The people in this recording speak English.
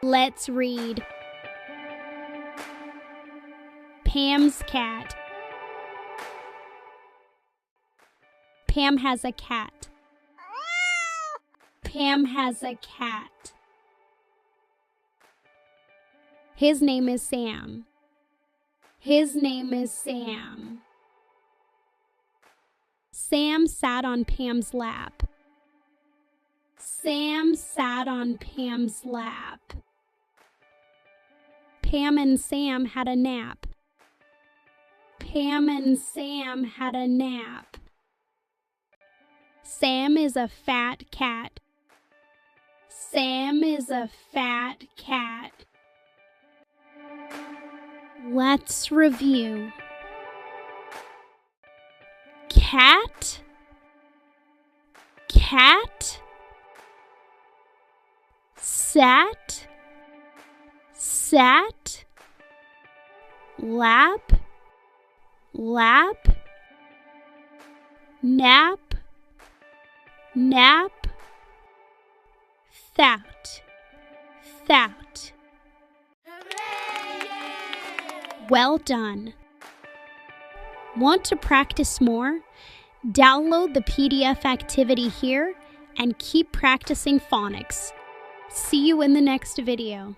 Let's read. Pam's cat. Pam has a cat. Pam has a cat. His name is Sam. His name is Sam. Sam sat on Pam's lap. Sam sat on Pam's lap. Pam and Sam had a nap. Pam and Sam had a nap. Sam is a fat cat. Sam is a fat cat. Let's review. Cat, cat, sat, sat, lap, lap, nap, nap, that, that. Well done. Want to practice more? Download the PDF activity here and keep practicing phonics. See you in the next video.